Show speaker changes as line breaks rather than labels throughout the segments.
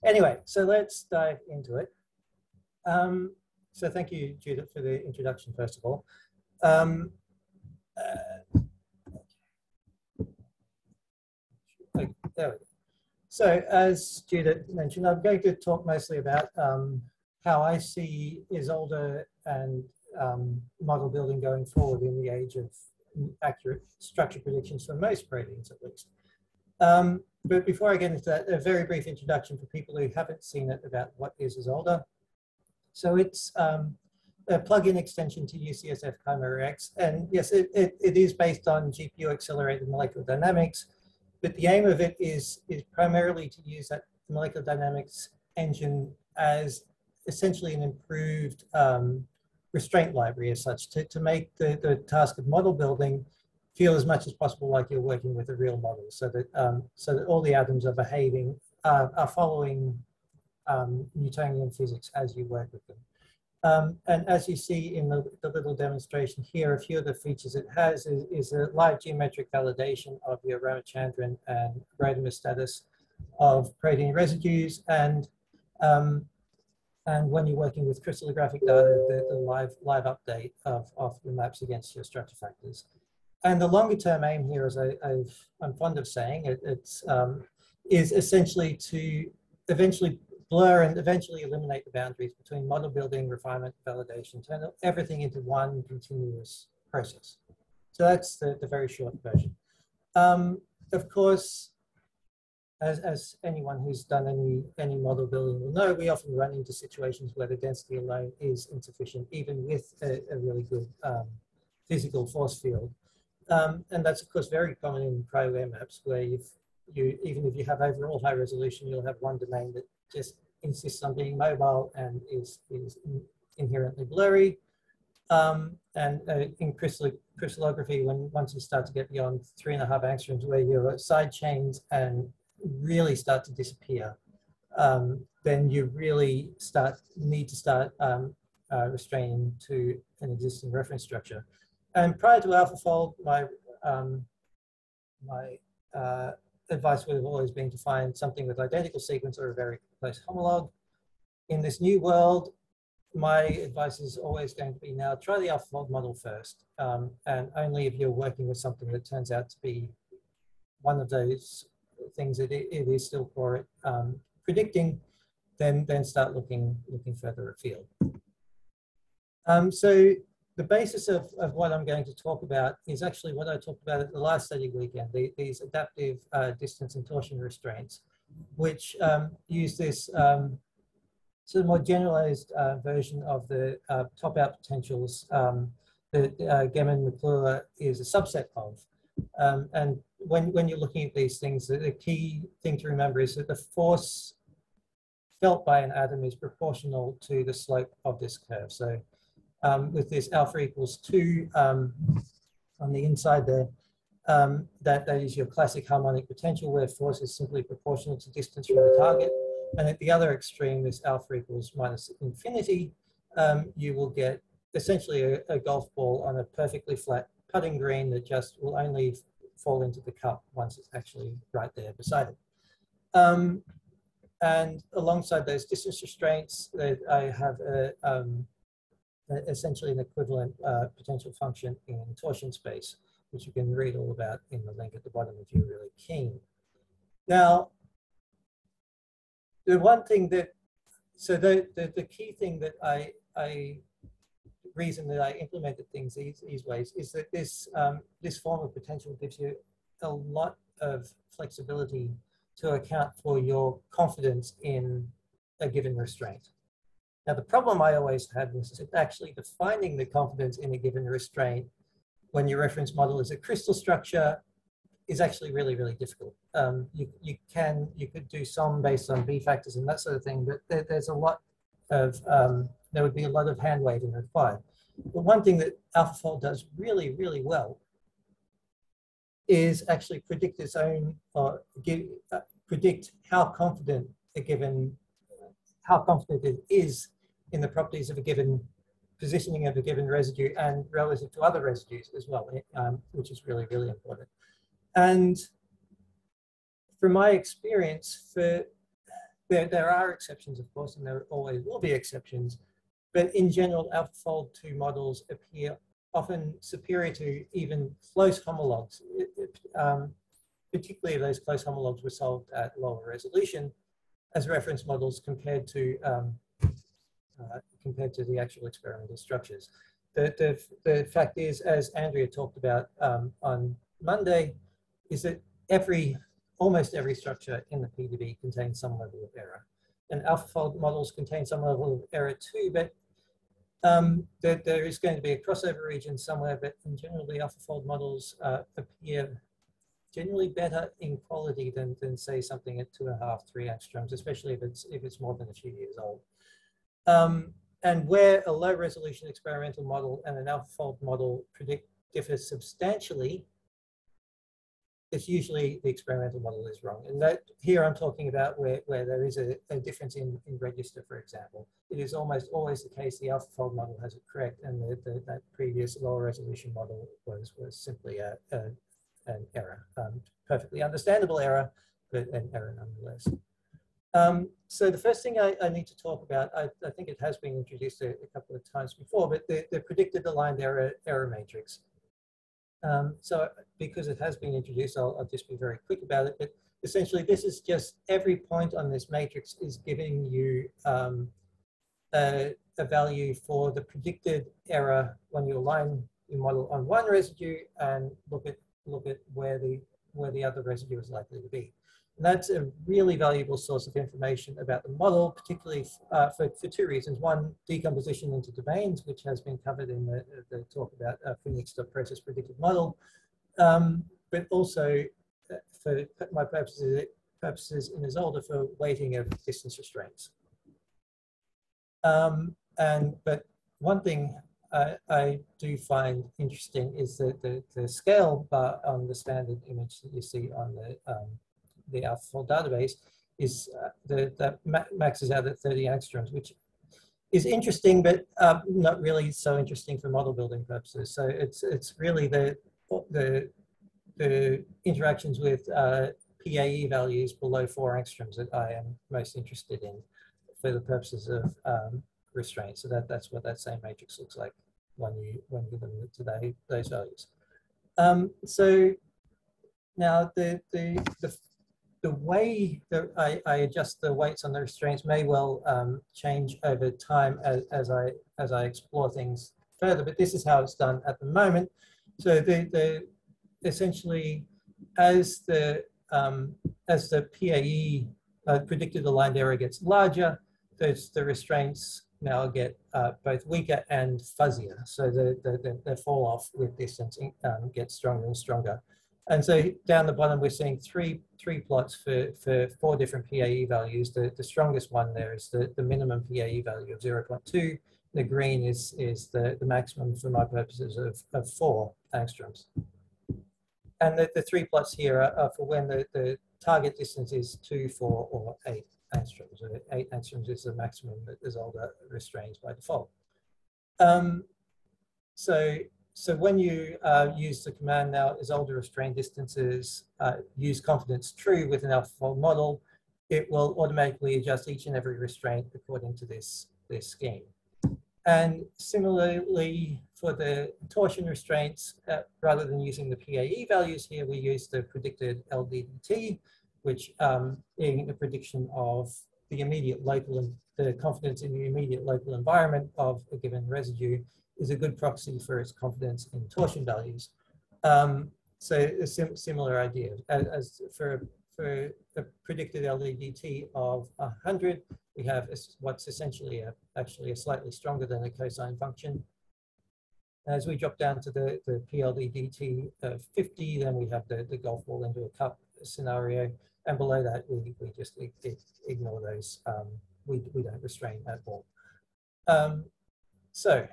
Anyway, so let's dive into it. So thank you, Judith, for the introduction, first of all. Okay, there we go. So as Judith mentioned, I'm going to talk mostly about how I see ISOLDE and model building going forward in the age of accurate structure predictions for most proteins, at least. But before I get into that, a very brief introduction for people who haven't seen it about what is ISOLDE. So it's a plug-in extension to UCSF Chimera X. And yes, it is based on GPU-accelerated molecular dynamics, but the aim of it is primarily to use that molecular dynamics engine as essentially an improved restraint library as such, to make the task of model building feel as much as possible like you're working with a real model, so that all the atoms are behaving, are following Newtonian physics as you work with them. And as you see in the little demonstration here, a few of the features it has is a live geometric validation of your Ramachandran and Rodimus status of protein residues, and when you're working with crystallographic data, the live update of the maps against your structure factors. And the longer term aim here, as I'm fond of saying, is essentially to eventually blur and eventually eliminate the boundaries between model building, refinement, validation, turn everything into one continuous process. So that's the very short version. Of course, as anyone who's done any model building will know, we often run into situations where the density alone is insufficient, even with a really good physical force field. And that's of course very common in cryo-air maps, where even if you have overall high resolution, you'll have one domain that just insists on being mobile and is inherently blurry. And in crystallography, once you start to get beyond 3.5 angstroms, where your side chains and really start to disappear, then you really need to start restraining to an existing reference structure. And prior to AlphaFold, my advice would have always been to find something with identical sequence or a very close homologue. In this new world, my advice is always going to be, now try the AlphaFold model first, and only if you're working with something that turns out to be one of those things that it is still for predicting, then start looking further afield. So the basis of what I'm going to talk about is actually what I talked about at the last study weekend, these adaptive distance and torsion restraints, which use this sort of more generalized version of the top-out potentials that Gemin-McClure is a subset of. And when you're looking at these things, the key thing to remember is that the force felt by an atom is proportional to the slope of this curve. So with this alpha equals 2 on the inside there, that is your classic harmonic potential, where force is simply proportional to distance from the target. And at the other extreme, this alpha equals minus infinity, you will get essentially a golf ball on a perfectly flat putting green that just will only fall into the cup once it's actually right there beside it. And alongside those distance restraints, I have essentially an equivalent potential function in torsion space, which you can read all about in the link at the bottom if you're really keen. Now, the one thing that, so the key thing that reason that I implemented things these ways is that this form of potential gives you a lot of flexibility to account for your confidence in a given restraint. Now, the problem I always had was actually defining the confidence in a given restraint when your reference model is a crystal structure is actually really, really difficult. You could do some based on B factors and that sort of thing, but there's a lot of, there would be a lot of hand waving required. But one thing that AlphaFold does really, really well is actually predict its own, or predict how confident it is in the properties of a given positioning of a given residue and relative to other residues as well, which is really, really important. And from my experience, for There are exceptions, of course, and there always will be exceptions. But in general, AlphaFold-2 models appear often superior to even close homologs, particularly if those close homologs were solved at lower resolution as reference models compared to the actual experimental structures. The fact is, as Andrea talked about on Monday, is that almost every structure in the PDB contains some level of error. And AlphaFold models contain some level of error too, but there is going to be a crossover region somewhere, but in general, the AlphaFold models appear generally better in quality than say something at 2.5, 3 angstroms, especially if it's more than a few years old. And where a low resolution experimental model and an AlphaFold model differ substantially, it's usually the experimental model is wrong. And that here I'm talking about where there is a difference in register, for example. It is almost always the case the AlphaFold model has it correct, and that previous lower resolution model was simply an error. Perfectly understandable error, but an error nonetheless. So the first thing I need to talk about, I think it has been introduced a couple of times before, but the predicted aligned error matrix. So because it has been introduced, I'll just be very quick about it. But essentially, this is just every point on this matrix is giving you a value for the predicted error when you align your model on one residue and look at where the other residue is likely to be. And that's a really valuable source of information about the model, particularly for two reasons. One, decomposition into domains, which has been covered in the talk about Phoenix.process predicted model, but also for my purposes in ISOLDE for weighting of distance restraints. But one thing I do find interesting is that the scale bar on the standard image that you see on the AlphaFold database is that maxes out at 30 angstroms, which is interesting, but not really so interesting for model building purposes. So it's really the interactions with PAE values below 4 angstroms that I am most interested in for the purposes of restraint. So that's what that same matrix looks like when you limit to those values. So now the way that I adjust the weights on the restraints may well change over time as I explore things further, but this is how it's done at the moment. So essentially as the PAE predicted aligned error gets larger, the restraints now get both weaker and fuzzier. So the fall off with distance gets stronger and stronger. And so down the bottom, we're seeing three plots for 4 different PAE values. The strongest one there is the minimum PAE value of 0.2. The green is the maximum for my purposes of 4 angstroms. And the 3 plots here are for when the target distance is 2, 4, or 8 angstroms. 8 angstroms is the maximum that ISOLDE restrains by default. So when you use the command now, ISOLDE restrain distances, use confidence true with an AlphaFold model, it will automatically adjust each and every restraint according to this scheme. And similarly, for the torsion restraints, rather than using the PAE values here, we use the predicted pLDDT, which being a prediction of the immediate local, the confidence in the immediate local environment of a given residue, is a good proxy for its confidence in torsion values. So a similar idea. As for a predicted pLDDT of 100, we have what's essentially actually a slightly stronger than a cosine function. As we drop down to the pLDDT of 50, then we have the golf ball into a cup scenario. And below that, we just ignore those. We don't restrain at all. So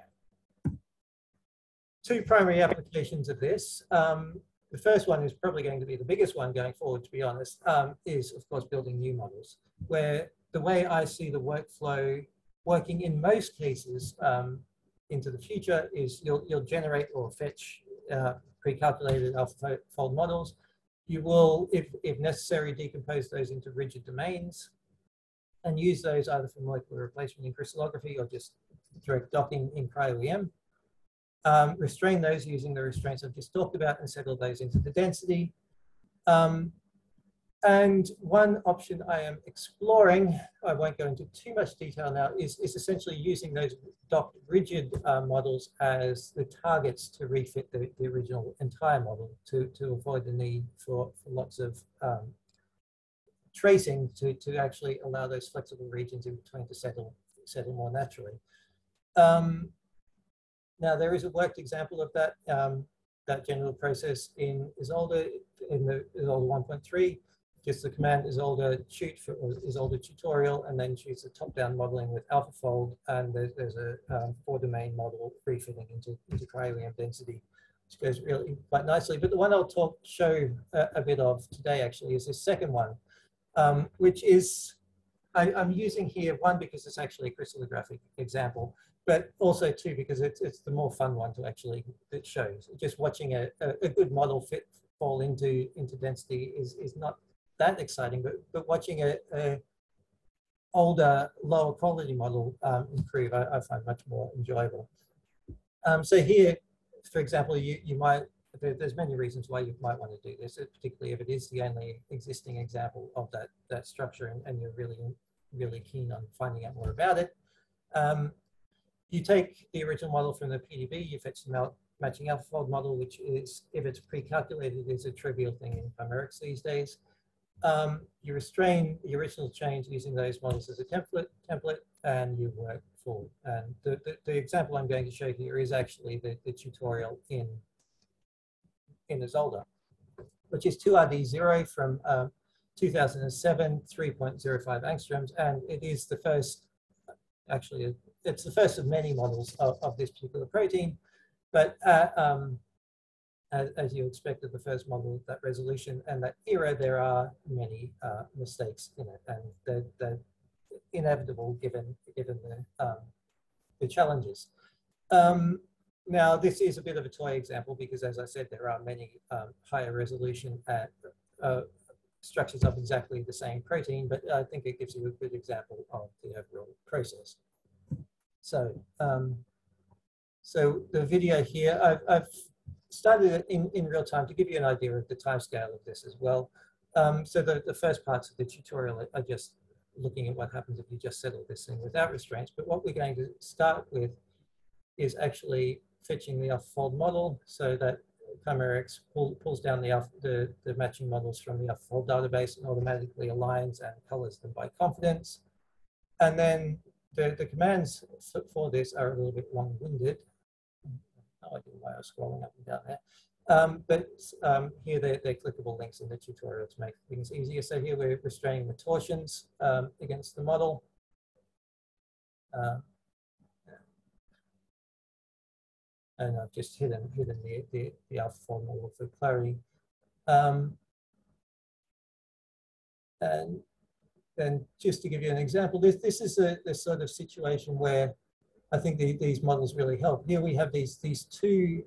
2 primary applications of this. The first one is probably going to be the biggest one going forward, to be honest, is of course building new models, where the way I see the workflow working in most cases into the future is you'll generate or fetch pre-calculated AlphaFold models. You will, if necessary, decompose those into rigid domains. and use those either for molecular replacement in crystallography or just direct docking in cryo-EM. Restrain those using the restraints I've just talked about and settle those into the density. And one option I am exploring, I won't go into too much detail now, is essentially using those docked rigid models as the targets to refit the original entire model to avoid the need for lots of tracing to actually allow those flexible regions in between to settle more naturally. Now there is a worked example of that that general process in ISOLDE, in the ISOLDE 1.3. Just the command ISOLDE shoot for ISOLDE tutorial, and then choose the top-down modeling with AlphaFold, and there's a 4-domain model refitting into cryo-EM density, which goes really quite nicely. But the one I'll show a bit of today actually is this second one, which is I'm using here, one, because it's actually a crystallographic example, but also two, because it's the more fun one to actually, it shows. Just watching a good model fall into density is not that exciting, but watching a older, lower quality model improve, I find much more enjoyable. So here, for example, you might, there's many reasons why you might want to do this, particularly if it is the only existing example of that structure and you're really keen on finding out more about it. You take the original model from the PDB, you fetch the matching AlphaFold model, which is, if it's pre-calculated, is a trivial thing in chimerics these days. You restrain the original change using those models as a template, and you work forward. And the example I'm going to show here is actually the tutorial in ISOLDE, which is 2RD0 from 2007, 3.05 angstroms, and it is the first, actually, it's the first of many models of this particular protein, but as you expected, the first model with that resolution and that era, there are many mistakes in it, and they're inevitable given the challenges. Now, this is a bit of a toy example because, as I said, there are many higher resolution structures of exactly the same protein, but I think it gives you a good example of the overall process. So, so the video here, I've started it in real time to give you an idea of the timescale of this as well. So the first parts of the tutorial are just looking at what happens if you just settle this thing without restraints. But what we're going to start with is actually fetching the AlphaFold model, so that chimerics pulls down the matching models from the AlphaFold database and automatically aligns and colors them by confidence. And then the commands for this are a little bit long-winded. No idea why I was scrolling up and down there. But here they're clickable links in the tutorial to make things easier. So here we're restraining the torsions against the model. And I've just hidden the AlphaFold model for clarity. And then just to give you an example, this is the sort of situation where I think these models really help. Here we have these two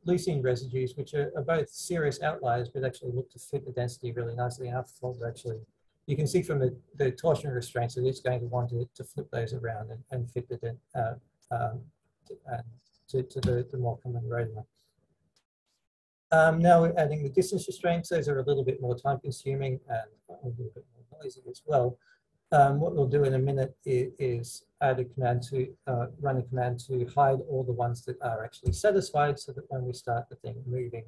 leucine residues, which are both serious outliers, but actually look to fit the density really nicely. And AlphaFold actually, you can see from the torsion restraints that it's going to want to flip those around and fit the to the more common rotamer. Now we're adding the distance restraints. Those are a little bit more time consuming and a little bit more noisy as well. What we'll do in a minute is add a command to run a command to hide all the ones that are actually satisfied, so that when we start the thing moving,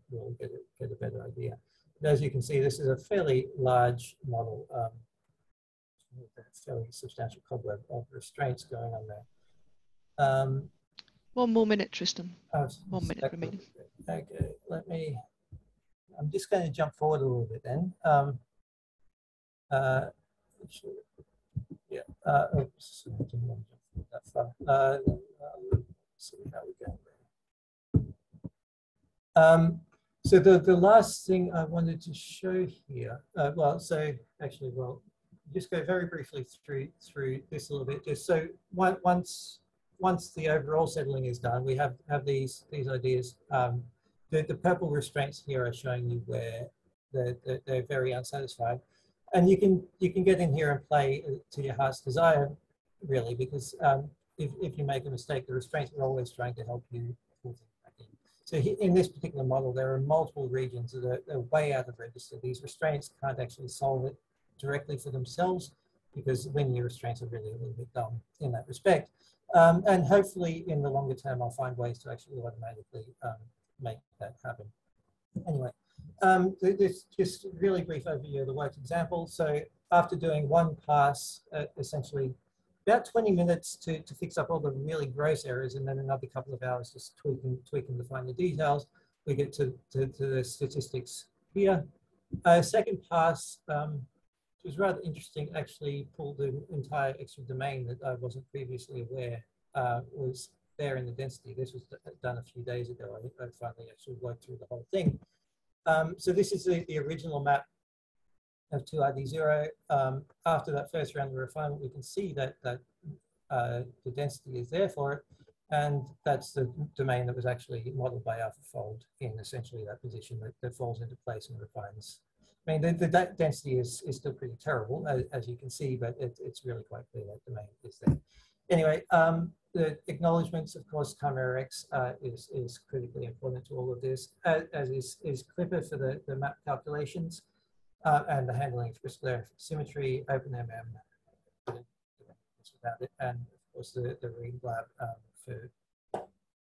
we'll get a better idea. But as you can see, this is a fairly large model with a fairly substantial cobweb of restraints going on there.
One more minute, Tristan. 1 minute remaining.
Okay, I'm just going to jump forward a little bit then. Yeah, oops, I didn't want to jump that far. Let's see how we go. So the last thing I wanted to show here, just go very briefly through this a little bit, just so once the overall settling is done, we have these ideas. The purple restraints here are showing you where they're very unsatisfied. And you can get in here and play to your heart's desire, really, because if you make a mistake, the restraints are always trying to help you pull things back in. So in this particular model, there are multiple regions that are way out of register. These restraints can't actually solve it directly for themselves, because linear restraints are really a little bit dumb in that respect. And hopefully in the longer term, I'll find ways to actually automatically make that happen. Anyway, this just really brief overview of the worked example. So after doing one pass, essentially about 20 minutes to fix up all the really gross errors, and then another couple of hours just tweaking to find the details, we get to the statistics here. Second pass, it was rather interesting, actually pulled the entire extra domain that I wasn't previously aware was there in the density. This was done a few days ago. I finally actually worked through the whole thing. So this is the original map of 2ID0. After that first round of refinement, we can see that the density is there for it. And that's the domain that was actually modeled by AlphaFold in essentially that position that falls into place and refines. I mean, the density is still pretty terrible, as you can see, but it's really quite clear that domain is there. Anyway, the acknowledgements, of course, Chimera X is critically important to all of this, as is Clipper for the map calculations and the handling of crystal symmetry, OpenMM about it, and of course the Read Lab for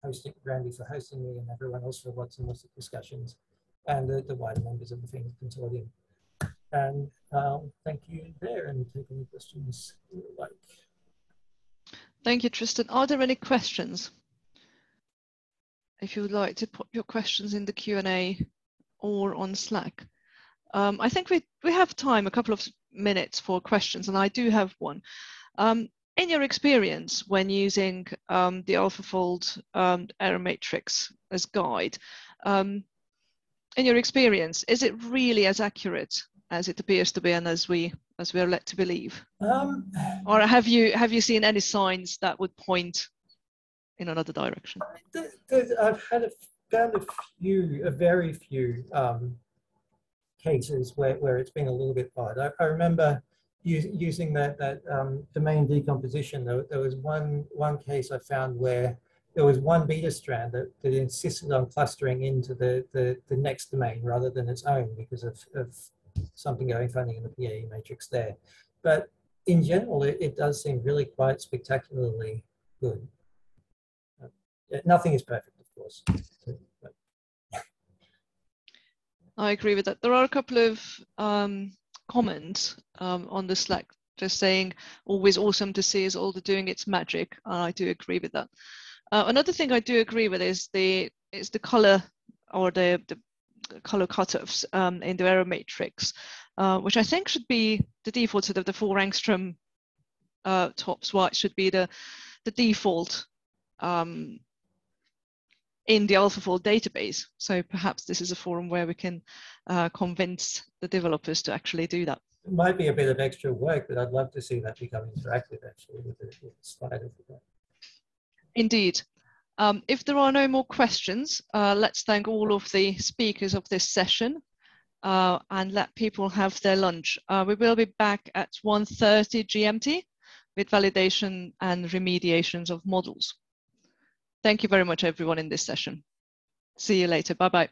hosting, Randy for hosting me, and everyone else for lots and lots of discussions, and the wider members of the Things Consortium. And thank you there, and take any questions you would like.
Thank you, Tristan. Are there any questions? If you would like to put your questions in the Q&A or on Slack. I think we have time, a couple of minutes for questions, and I do have one. In your experience when using the AlphaFold error matrix as guide, in your experience, is it really as accurate as it appears to be and as we are led to believe? Or have you seen any signs that would point in another direction?
I've found a very few cases where it's been a little bit odd. I remember using that domain decomposition. There was one case I found where there was one beta strand that insisted on clustering into the next domain rather than its own because of something going funny in the PAE matrix there. But in general, it does seem really quite spectacularly good. Nothing is perfect, of course. But.
I agree with that. There are a couple of comments on the Slack just saying, always awesome to see ISOLDE doing its magic. I do agree with that. Another thing I do agree with is the color or the color cutoffs in the error matrix, which I think should be the default. So that the 4 angstrom tops white should be the default in the AlphaFold database. So perhaps this is a forum where we can convince the developers to actually do that.
It might be a bit of extra work, but I'd love to see that become interactive actually with the slider.
Indeed. If there are no more questions, let's thank all of the speakers of this session and let people have their lunch. We will be back at 1:30 GMT with validation and remediations of models. Thank you very much, everyone, in this session. See you later. Bye-bye.